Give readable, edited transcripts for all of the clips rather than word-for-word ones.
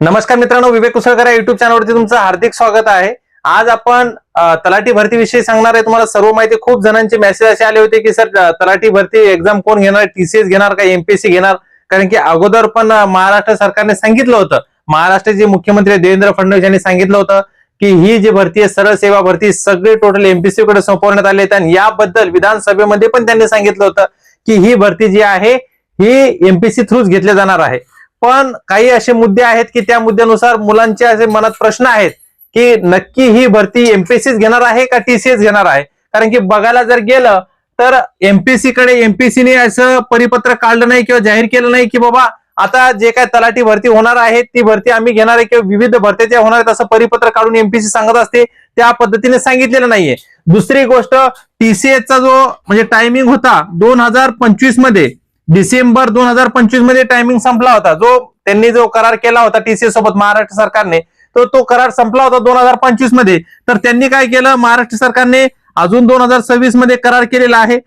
नमस्कार मित्रांनो, विवेक कुसळकर या युट्यूब चॅनलवरती तुमचं हार्दिक स्वागत आहे। आज आपण तलाठी भरती विषयी सांगणार आहे। तुम्हाला सर्व माहिती, खूप जणांचे मेसेज असे आले होते की सर तलाठी भरती एक्झाम कोण घेणार, टीसीएस घेणार का एमपीएससी घेणार? कारण की अगोदर पण महाराष्ट्र सरकारने सांगितलं होतं, महाराष्ट्राचे मुख्यमंत्री देवेंद्र फडणवीस यांनी सांगितलं होतं की ही जी भरती आहे सरळ सेवा भरती सगळे टोटल एमपीएससी कडे सोपवण्यात आले आहेत। आणि याबद्दल विधानसभेमध्ये पण त्यांनी सांगितलं होतं की ही भरती जी आहे ही एमपीएससी थ्रूच घेतली जाणार आहे। पण काही असे मुद्दे आहेत की त्या मुद्द्यानुसार मुलांचे असे मनात प्रश्न आहेत की नक्की ही भरती एमपीएससी घेणार आहे का टीसीएस घेणार आहे? कारण की बघायला जर गेलं तर एमपीएससी कडे एमपीएससीने असं परिपत्र काढलं नाही किंवा जाहीर केलं नाही की बाबा आता जे काय तलाठी भरती होणार आहे ती भरती आम्ही घेणार आहे किंवा विविध भरत्या ज्या होणार आहेत असं परिपत्र काढून एमपीएससी सांगत असते, त्या पद्धतीने सांगितलेलं नाहीये। दुसरी गोष्ट, टीसीएसचा जो म्हणजे टायमिंग होता 2025 मध्ये, डिसेंबर 2025 मध्ये टायमिंग संपला होता। जो त्यांनी जो करार केला होता टीसीएस सोबत महाराष्ट्र सरकारने, तो करार संपला होता 2025 मध्ये। तर त्यांनी काय केलं, महाराष्ट्र सरकारने अजून 2026 मध्ये करार केलेला आहे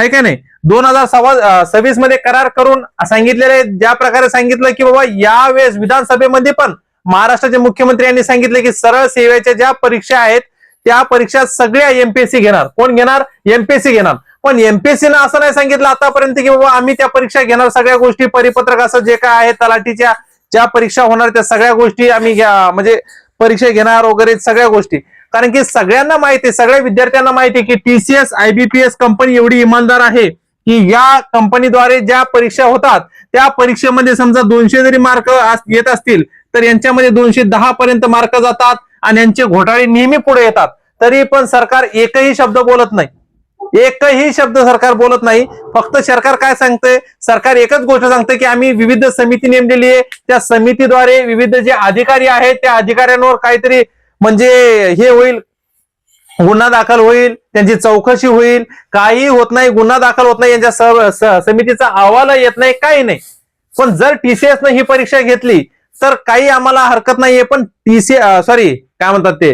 का नाही? 2026 मध्ये करार करून सांगितलेले, ज्या प्रकारे सांगितलं की बाबा यावेळेस विधानसभेमध्ये पण महाराष्ट्राचे मुख्यमंत्री यांनी सांगितले की सरळ सेवेच्या ज्या परीक्षा आहेत त्या परीक्षा सगळ्या एमपीएससी घेणार। कोण घेणार? एमपीएससी घेणार। पण एमपीएससीनं असं नाही सांगितलं आतापर्यंत की बाबा आम्ही त्या परीक्षा घेणार, सगळ्या गोष्टी परिपत्रक असं जे काय आहे तलाठीच्या ज्या परीक्षा होणार त्या सगळ्या गोष्टी आम्ही म्हणजे परीक्षा घेणार वगैरे सगळ्या गोष्टी। कारण की सगळ्यांना माहिती आहे, सगळ्या विद्यार्थ्यांना माहिती आहे की टीसीएस आयबीपीएस कंपनी एवढी इमानदार आहे की या कंपनीद्वारे ज्या परीक्षा होतात त्या परीक्षेमध्ये समजा 200 जरी मार्क येत असतील तर यांच्यामध्ये 210 पर्यंत मार्क जातात आणि यांचे घोटाळे नेहमी पुढे येतात। तरी पण सरकार एकही शब्द बोलत नाही, एकही शब्द सरकार बोलत नाही। फक्त सरकार काय सांगते, सरकार एकच गोष्ट सांगते की आम्ही विविध समिती नेमलेली आहे, त्या समितीद्वारे विविध जे अधिकारी आहेत त्या अधिकाऱ्यांवर काहीतरी म्हणजे हे होईल, गुन्हा दाखल होईल, त्यांची चौकशी होईल। काही होत नाही, गुन्हा दाखल होत नाही, यांच्या समितीचा अहवाल येत नाही, काही नाही। पण जर टीसीएस ने ही परीक्षा घेतली तर काही आम्हाला हरकत नाहीये। पण काय म्हणतात ते,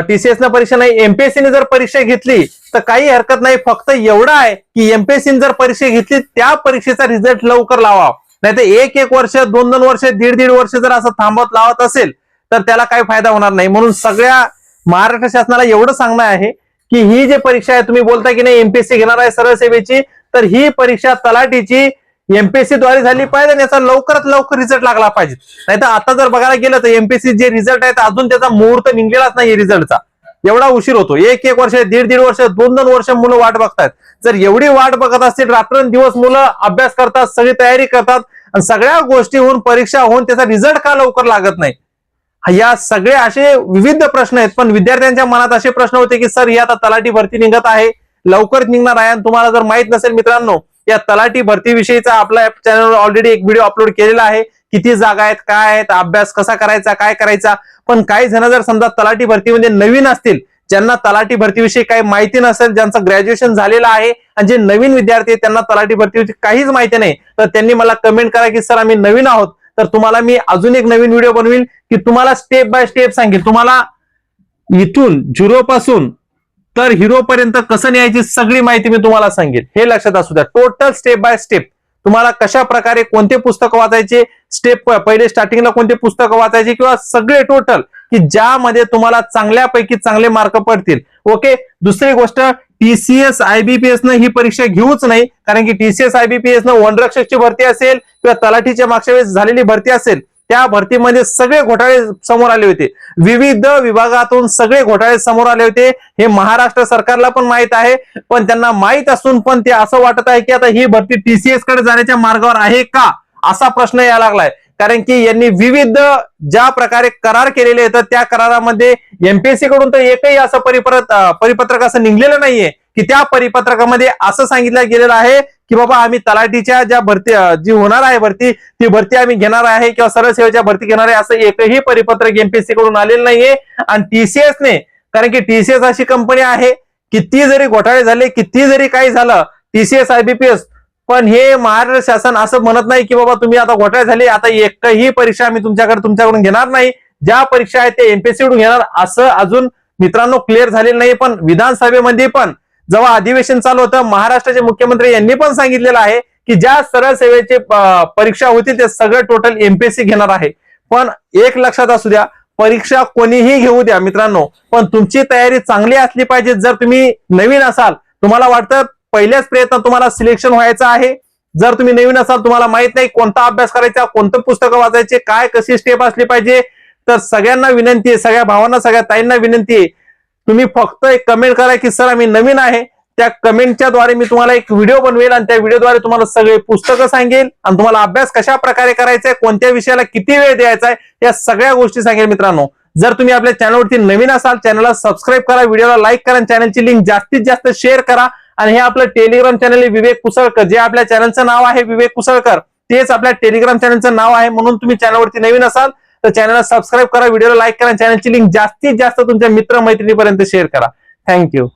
टीसीएस ने परीक्षा नाही, एमपीएससी ने जर परीक्षा घेतली तर काही हरकत नाही। फक्त एवढं आहे की एमपीएससी ने जर परीक्षा घेतली त्या परीक्षेचा रिझल्ट लवकर लावा, नाही तर एक वर्ष, 2 वर्ष, 1.5 वर्ष जर असं थांबवत लावत असेल तर त्याला काही फायदा होणार नाही। म्हणून सगळ्या महाराष्ट्र शासनाला एवढं सांगणं आहे की ही जी परीक्षा आहे, तुम्ही बोलता की नाही एमपीएससी घेणार आहे सरळ सेवेची, तर ही परीक्षा तलाठीची एमपीएससी द्वारे झाली पाहिजे आणि याचा लवकरात लवकर रिझल्ट लागला पाहिजे। नाही तर आता जर बघायला गेलं तर एमपीएससी जे रिझल्ट आहेत अजून त्याचा मुहूर्त निघलेलाच नाही रिझल्टचा, एवढा उशीर होतो। एक वर्ष, 1.5 वर्ष, 2 वर्ष मुलं वाट बघतात। जर एवढी वाट बघत असतील, रात्रंदिवस मुलं अभ्यास करतात, सगळी तयारी करतात आणि सगळ्या गोष्टी होऊन, परीक्षा होऊन त्याचा रिझल्ट का लवकर लागत नाही? या सगळे असे विविध प्रश्न आहेत। पण विद्यार्थ्यांच्या मनात असे प्रश्न होते की सर ही आता तलाठी भरती निघत आहे, लवकर निघणार आहे। आणि तुम्हाला जर माहित नसेल मित्रांनो, या तलाठी भरती विषयीचा आपल्या चॅनलवर ऑलरेडी एक व्हिडिओ अपलोड केलेला आहे, किती जागा आहेत, काय आहेत, अभ्यास कसा करायचा, काय करायचा। पण काही जण जर समजा तलाठी भरतीमध्ये नवीन असतील, ज्यांना तलाठी भरतीविषयी काही माहिती नसेल, ज्यांचं ग्रॅज्युएशन झालेलं आहे आणि जे नवीन विद्यार्थी आहेत त्यांना तलाठी भरतीविषयी काहीच माहिती नाही, तर त्यांनी मला कमेंट करा की सर आम्ही नवीन आहोत, तर तुम्हाला मी अजून एक नवीन व्हिडिओ बनवील की तुम्हाला स्टेप बाय स्टेप सांगेल, तुम्हाला इथून 0 पासून तर हिरो पर्यंत कसं न्यायची सगळी माहिती मी तुम्हाला सांगेल। हे लक्षात असू द्या, टोटल स्टेप बाय स्टेप तुम्हाला कशा प्रकारे कोणते पुस्तक वाचायचे, स्टेप पहिले स्टार्टिंगला कोणते पुस्तक वाचायचे किंवा सगळे टोटल की ज्यामध्ये तुम्हाला चांगल्यापैकी चांगले मार्क पडतील। ओके। दुसरी गोष्ट, टीसीएस आयबीपीएस ने ही परीक्षा घेऊच नाही, कारण की टीसीएस आयबीपीएस ने वनरक्षकची भरती असेल किंवा तलाठीच्या मागच्या वेळेस झालेली भरती असेल, त्या भरतीमध्ये सगळे घोटाळे समोर आले होते, विविध विभागातून सगळे घोटाळे समोर आले होते। हे महाराष्ट्र सरकारला पण माहित आहे, पण त्यांना माहित असून पण ते असं वाटत आहे की आता ही भरती टीसीएस कडे जाण्याच्या मार्गावर आहे का, असा प्रश्न यायला लागलाय। कारण की यांनी विविध ज्या प्रकारे करार केलेले आहेत त्या करारामध्ये एमपीएससी कडून तर एकही असं परिपत्रक असं निघलेलं नाहीये की त्या परिपत्रकामध्ये असं सांगितलं गेलेलं आहे की बाबा आम्ही तलाठीच्या ज्या भरती जी होणार आहे भरती, ती भरती आम्ही घेणार आहे किंवा सरळ सेवेच्या भरती घेणार आहे, असं एकही परिपत्रक एमपीएससी कडून आलेलं नाहीये। आणि टीसीएस ने, कारण की टीसीएस अशी कंपनी आहे, किती जरी घोटाळे झाले, किती जरी काही झालं, टीसीएस आयबीपीएस, पण हे महाराष्ट्र शासन असं म्हणत नाही की बाबा तुम्ही आता घोटाळे झाले, आता एकही परीक्षा आम्ही तुमच्याकडून घेणार नाही, ज्या परीक्षा आहेत ते एमपीएससी कडून घेणार, असं अजून मित्रांनो क्लिअर झालेलं नाही। पण विधानसभेमध्ये पण जेव्हा अधिवेशन चालू होतं, महाराष्ट्राचे मुख्यमंत्री यांनी पण सांगितलेलं आहे की ज्या सरळ सेवेचे परीक्षा होतील ते सगळं टोटल एमपीएससी घेणार आहे। पण एक लक्षात असू द्या, परीक्षा कोणीही घेऊ द्या मित्रांनो, पण तुमची तयारी चांगली असली पाहिजे. जर तुम्ही नवीन असाल, तुम्हाला वाटतं पहिल्याच प्रयत्नात तुम्हाला सिलेक्शन व्हायचं आहे, जर तुम्ही नवीन असाल, तुम्हाला माहित नाही कोणता अभ्यास करायचा, कोणतं पुस्तकं वाचायचे, काय कशी स्टेप असली पाहिजे, तर सगळ्यांना विनंती आहे, सगळ्या भावांना, सगळ्या ताईंना विनंती आहे, तुम्ही फक्त एक कमेंट करा की सर आम्ही नवीन आहे. त्या कमेंटच्या द्वारे मी तुम्हाला एक व्हिडिओ बनवेल आणि त्या व्हिडिओद्वारे तुम्हाला सगळे पुस्तकं सांगेल आणि तुम्हाला अभ्यास कशा प्रकारे करायचा आहे, कोणत्या विषयाला किती वेळ द्यायचा आहे, या सगळ्या गोष्टी सांगेल मित्रांनो. जर तुम्ही आपल्या चॅनलवरती नवीन असाल, चॅनलला सबस्क्राईब करा, व्हिडिओला लाईक करा, चॅनलची लिंक जास्तीत जास्त शेअर करा. आणि हे आपलं टेलिग्राम चॅनल आहे विवेक कुसळकर, जे आपल्या चॅनलचं नाव आहे विवेक कुसळकर, तेच आपल्या टेलिग्राम चॅनलचं नाव आहे. म्हणून तुम्ही चॅनलवरती नवीन असाल तर चॅनलला सबस्क्राईब करा, व्हिडिओला लाईक करा, चॅनलची लिंक जास्तीत जास्त तुमच्या मित्र मैत्रिणीपर्यंत शेअर करा. थँक्यू.